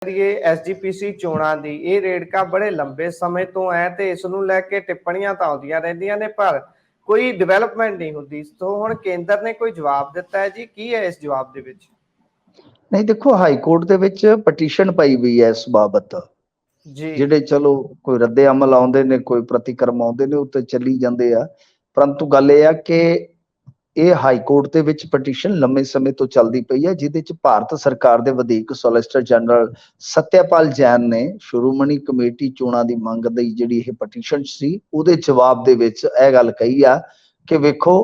ਕਰੀਏ ਐਸਜੀਪੀਸੀ ਚੋਣਾਂ ਦੀ, ਇਹ ਰੇੜਕਾ ਬੜੇ ਲੰਬੇ ਸਮੇਂ ਤੋਂ ਹੈ ਤੇ ਇਸ ਨੂੰ ਲੈ ਕੇ ਟਿੱਪਣੀਆਂ ਤਾਂ ਆਉਂਦੀਆਂ ਰਹਿੰਦੀਆਂ ਨੇ, ਪਰ ਕੋਈ ਡਿਵੈਲਪਮੈਂਟ ਨਹੀਂ ਹੁੰਦੀ। ਸੋ ਹੁਣ ਕੇਂਦਰ ਨੇ ਕੋਈ ਜਵਾਬ ਦਿੱਤਾ ਹੈ ਜੀ, ਕੀ ਹੈ ਇਸ ਜਵਾਬ ਦੇ ਵਿੱਚ? ਨਹੀਂ ਦੇਖੋ, ਹਾਈ ਕੋਰਟ ਦੇ ਵਿੱਚ ਪਟੀਸ਼ਨ ਪਈ ਹੋਈ ਹੈ ਇਸ ਬਾਬਤ ਜੀ। ਜਿਹੜੇ ਚਲੋ ਕੋਈ ਰੱਦੇ ਅਮਲ ਆਉਂਦੇ ਨੇ, ਕੋਈ ਪ੍ਰਤੀਕਰਮ ਆਉਂਦੇ ਨੇ, ਉਹ ਤੇ ਚੱਲੀ ਜਾਂਦੇ ਆ। ਪਰੰਤੂ ਗੱਲ ਇਹ ਆ ਕਿ ਇਹ ਹਾਈ ਕੋਰਟ ਦੇ ਵਿੱਚ ਪਟੀਸ਼ਨ ਲੰਮੇ ਸਮੇਂ ਤੋਂ ਚੱਲਦੀ ਪਈ ਹੈ, ਜਿਹਦੇ ਚ ਭਾਰਤ ਸਰਕਾਰ ਦੇ ਵਧੀਕ ਸੋਲਿਸਿਟਰ ਜਨਰਲ ਸਤਿਆਪਾਲ ਜੈਨ ਨੇ ਸ਼੍ਰੋਮਣੀ ਕਮੇਟੀ ਚੋਣਾਂ ਦੀ ਮੰਗ ਦੀ ਜਿਹੜੀ ਇਹ ਪਟੀਸ਼ਨ ਸੀ, ਉਹਦੇ ਜਵਾਬ ਦੇ ਵਿੱਚ ਇਹ ਗੱਲ ਕਹੀ ਆ ਕਿ ਵੇਖੋ,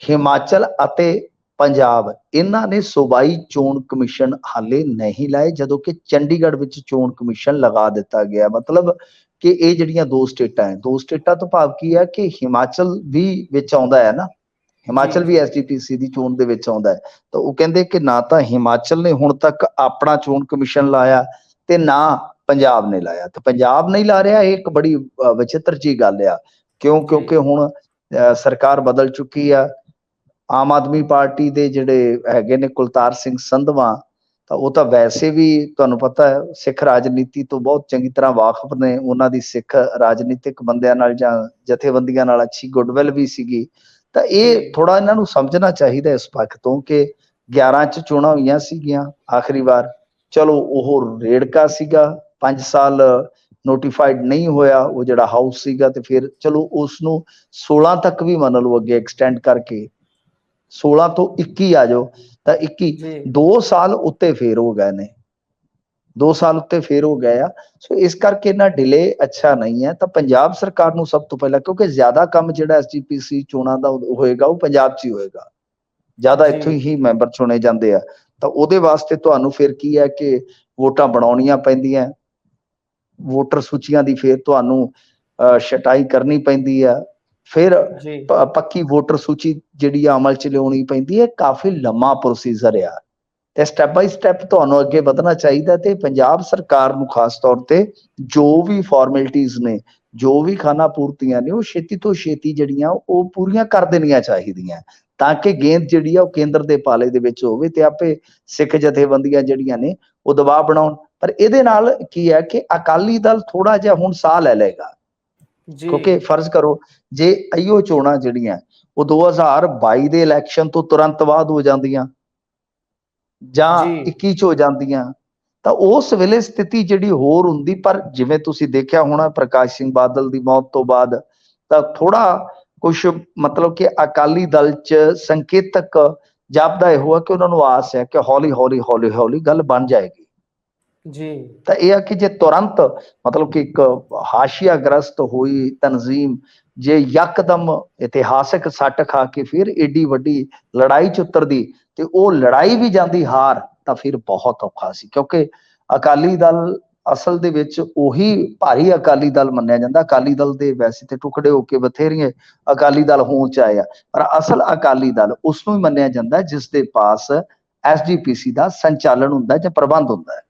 ਹਿਮਾਚਲ ਅਤੇ ਪੰਜਾਬ ਇਹਨਾਂ ਨੇ ਸੂਬਾਈ ਚੋਣ ਕਮਿਸ਼ਨ ਹਾਲੇ ਨਹੀਂ ਲਾਏ, ਜਦੋਂ ਕਿ ਚੰਡੀਗੜ੍ਹ ਵਿੱਚ ਚੋਣ ਕਮਿਸ਼ਨ ਲਗਾ ਦਿੱਤਾ ਗਿਆ। ਮਤਲਬ ਕਿ ਇਹ ਜਿਹੜੀਆਂ ਦੋ ਸਟੇਟਾਂ ਤੋਂ ਭਾਵ ਕੀ ਹੈ ਕਿ ਹਿਮਾਚਲ ਵੀ ਵਿੱਚ ਆਉਂਦਾ ਹੈ ਨਾ, ਹਿਮਾਚਲ ਵੀ ਐਸਜੀਪੀਸੀ ਦੀ ਚੋਣ ਦੇ ਵਿੱਚ ਆਉਂਦਾ ਹੈ। ਤਾਂ ਉਹ ਕਹਿੰਦੇ ਕਿ ਨਾ ਤਾਂ ਹਿਮਾਚਲ ਨੇ ਹੁਣ ਤੱਕ ਆਪਣਾ ਚੋਣ ਕਮਿਸ਼ਨ ਲਾਇਆ ਤੇ ਨਾ ਪੰਜਾਬ ਨੇ ਲਾਇਆ, ਤੇ ਪੰਜਾਬ ਨਹੀਂ ਲਾ ਰਿਹਾ। ਇਹ ਇੱਕ ਬੜੀ ਵਿਚਿੱਤਰ ਜਿਹੀ ਗੱਲ ਆ। ਕਿਉਂਕਿ ਹੁਣ ਸਰਕਾਰ ਬਦਲ ਚੁੱਕੀ ਆ। ਆਮ ਆਦਮੀ ਪਾਰਟੀ ਦੇ ਜਿਹੜੇ ਹੈਗੇ ਨੇ ਕੁਲਤਾਰ ਸਿੰਘ ਸੰਧਵਾਂ, ਤਾਂ ਉਹ ਤਾਂ ਵੈਸੇ ਵੀ ਤੁਹਾਨੂੰ ਪਤਾ ਹੈ ਸਿੱਖ ਰਾਜਨੀਤੀ ਤੋਂ ਬਹੁਤ ਚੰਗੀ ਤਰ੍ਹਾਂ ਵਾਕਫ ਨੇ। ਉਹਨਾਂ ਦੀ ਸਿੱਖ ਰਾਜਨੀਤਿਕ ਬੰਦਿਆਂ ਨਾਲ ਜਾਂ ਜਥੇਬੰਦੀਆਂ ਨਾਲ ਅੱਛੀ ਗੁੱਡਵਿਲ ਵੀ ਸੀਗੀ। ਤਾਂ ਇਹ ਥੋੜਾ ਇਹਨਾਂ ਨੂੰ ਸਮਝਣਾ ਚਾਹੀਦਾ ਇਸ ਪੱਖ ਤੋਂ ਕਿ 11 ਚ ਚੋਣਾਂ ਹੋਈਆਂ ਸੀਗੀਆਂ ਆਖਰੀ ਵਾਰ, ਚਲੋ ਉਹ ਰੇੜਕਾ ਸੀਗਾ, 5 ਸਾਲ ਨੋਟੀਫਾਈਡ ਨਹੀਂ ਹੋਇਆ ਉਹ ਜਿਹੜਾ ਹਾਊਸ ਸੀਗਾ, ਤੇ ਫਿਰ ਚਲੋ ਉਸ ਨੂੰ 16 ਤੱਕ ਵੀ ਮੰਨ ਲਓ ਅੱਗੇ ਐਕਸਟੈਂਡ ਕਰਕੇ 16 ਤੋਂ 21 ਆ ਜਾਓ, ਤਾਂ 21 2 ਸਾਲ ਉੱਤੇ ਫੇਰ ਹੋ ਗਏ ਨੇ, 2 ਸਾਲ ਉੱਤੇ ਫੇਰ ਹੋ ਗਏ ਆ। ਸੋ ਇਸ ਕਰਕੇ ਇਹਨਾਂ ਡਿਲੇ ਅੱਛਾ ਨਹੀਂ ਹੈ। ਤਾਂ ਪੰਜਾਬ ਸਰਕਾਰ ਨੂੰ ਸਭ ਤੋਂ ਪਹਿਲਾਂ, ਕਿਉਂਕਿ ਜ਼ਿਆਦਾ ਕੰਮ ਜਿਹੜਾ ਐਸਜੀਪੀਸੀ ਚੋਣਾਂ ਦਾ ਹੋਏਗਾ ਉਹ ਪੰਜਾਬ 'ਚ ਹੀ ਹੋਏਗਾ, ਜ਼ਿਆਦਾ ਇੱਥੋਂ ਹੀ ਮੈਂਬਰ ਚੁਣੇ ਜਾਂਦੇ ਆ। ਤਾਂ ਉਹਦੇ ਵਾਸਤੇ ਤੁਹਾਨੂੰ ਫਿਰ ਕੀ ਹੈ ਕਿ ਵੋਟਾਂ ਬਣਾਉਣੀਆਂ ਪੈਂਦੀਆਂ, ਵੋਟਰ ਸੂਚੀਆਂ ਦੀ ਫਿਰ ਤੁਹਾਨੂੰ ਛਟਾਈ ਕਰਨੀ ਪੈਂਦੀ ਆ, ਫਿਰ ਪੱਕੀ ਵੋਟਰ ਸੂਚੀ ਜਿਹੜੀ ਅਮਲ 'ਚ ਲਿਆਉਣੀ ਪੈਂਦੀ ਹੈ। ਕਾਫੀ ਲੰਮਾ ਪ੍ਰੋਸੀਜਰ ਆ ਤੇ ਸਟੈਪ ਬਾਈ ਸਟੈਪ ਤੁਹਾਨੂੰ ਅੱਗੇ ਵਧਣਾ ਚਾਹੀਦਾ। ਤੇ ਪੰਜਾਬ ਸਰਕਾਰ ਨੂੰ ਖਾਸ ਤੌਰ ਤੇ ਜੋ ਵੀ ਫਾਰਮੈਲਿਟੀਜ਼ ਨੇ, ਜੋ ਵੀ ਖਾਨਾ ਪੂਰਤੀਆਂ ਨੇ, ਉਹ ਛੇਤੀ ਤੋਂ ਛੇਤੀ ਜਿਹੜੀਆਂ ਉਹ ਪੂਰੀਆਂ ਕਰ ਦੇਣੀਆਂ ਚਾਹੀਦੀਆਂ, ਤਾਂ ਕਿ ਗੇਂਦ ਜਿਹੜੀ ਆ ਉਹ ਕੇਂਦਰ ਦੇ ਪਾਲੇ ਦੇ ਵਿੱਚ ਹੋਵੇ ਤੇ ਆਪੇ ਸਿੱਖ ਜਥੇਬੰਦੀਆਂ ਜਿਹੜੀਆਂ ਨੇ ਉਹ ਦਬਾਅ ਬਣਾਉਣ। ਪਰ ਇਹਦੇ ਨਾਲ ਕੀ ਹੈ ਕਿ ਅਕਾਲੀ ਦਲ ਥੋੜਾ ਜਿਹਾ ਹੁਣ ਸਾਹ ਲੈ ਲਏਗਾ, ਕਿਉਂਕਿ ਫਰਜ਼ ਕਰੋ ਜੇ ਇਹੋ ਚੋਣਾਂ ਜਿਹੜੀਆਂ ਉਹ 2022 ਦੇ ਇਲੈਕਸ਼ਨ ਤੋਂ ਤੁਰੰਤ ਬਾਅਦ ਹੋ ਜਾਂਦੀਆਂ ਜਾਂ 21 ਚ ਹੋ ਜਾਂਦੀਆਂ, ਤਾਂ ਉਸ ਵੇਲੇ ਸਥਿਤੀ ਜਿਹੜੀ ਹੋਰ ਹੁੰਦੀ। ਪਰ ਜਿਵੇਂ ਤੁਸੀਂ ਦੇਖਿਆ ਹੋਣਾ ਪ੍ਰਕਾਸ਼ ਸਿੰਘ ਬਾਦਲ ਦੀ ਮੌਤ ਤੋਂ ਬਾਅਦ ਤਾਂ ਥੋੜਾ ਕੁਛ ਮਤਲਬ ਕਿ ਅਕਾਲੀ ਦਲ ਚ ਸੰਕੇਤਕ ਜਾਪਦਾ ਇਹੋ ਆ ਕਿ ਉਹਨਾਂ ਨੂੰ ਆਸ ਹੈ ਕਿ ਹੌਲੀ ਹੌਲੀ ਗੱਲ ਬਣ ਜਾਏਗੀ ਜੀ। ਤਾਂ ਇਹ ਆ ਕਿ ਜੇ ਤੁਰੰਤ ਮਤਲਬ ਕਿ ਇੱਕ ਹਾਸ਼ੀਆਗ੍ਰਸਤ ਹੋਈ ਤਨਜ਼ੀਮ ਜੇ ਯਕਦਮ ਇਤਿਹਾਸਿਕ ਸੱਟ ਖਾ ਕੇ ਫਿਰ ਏਡੀ ਵੱਡੀ ਲੜਾਈ ਚ ਉਤਰਦੀ ਤੇ ਉਹ ਲੜਾਈ ਵੀ ਜਾਂਦੀ ਹਾਰ, ਤਾਂ ਫਿਰ ਬਹੁਤ ਔਖਾ ਸੀ। ਕਿਉਂਕਿ ਅਕਾਲੀ ਦਲ ਅਸਲ ਦੇ ਵਿੱਚ ਉਹੀ ਭਾਰੀ ਅਕਾਲੀ ਦਲ ਮੰਨਿਆ ਜਾਂਦਾ। ਅਕਾਲੀ ਦਲ ਦੇ ਵੈਸੇ ਤੇ ਟੁਕੜੇ ਹੋ ਕੇ ਬਥੇਰੀਆਂ ਅਕਾਲੀ ਦਲ ਹੋਂਦ ਚ ਆਏ ਆ, ਪਰ ਅਸਲ ਅਕਾਲੀ ਦਲ ਉਸ ਨੂੰ ਹੀ ਮੰਨਿਆ ਜਾਂਦਾ ਜਿਸ ਦੇ ਪਾਸ ਐਸਜੀਪੀਸੀ ਦਾ ਸੰਚਾਲਨ ਹੁੰਦਾ ਜਾਂ ਪ੍ਰਬੰਧ ਹੁੰਦਾ ਹੈ।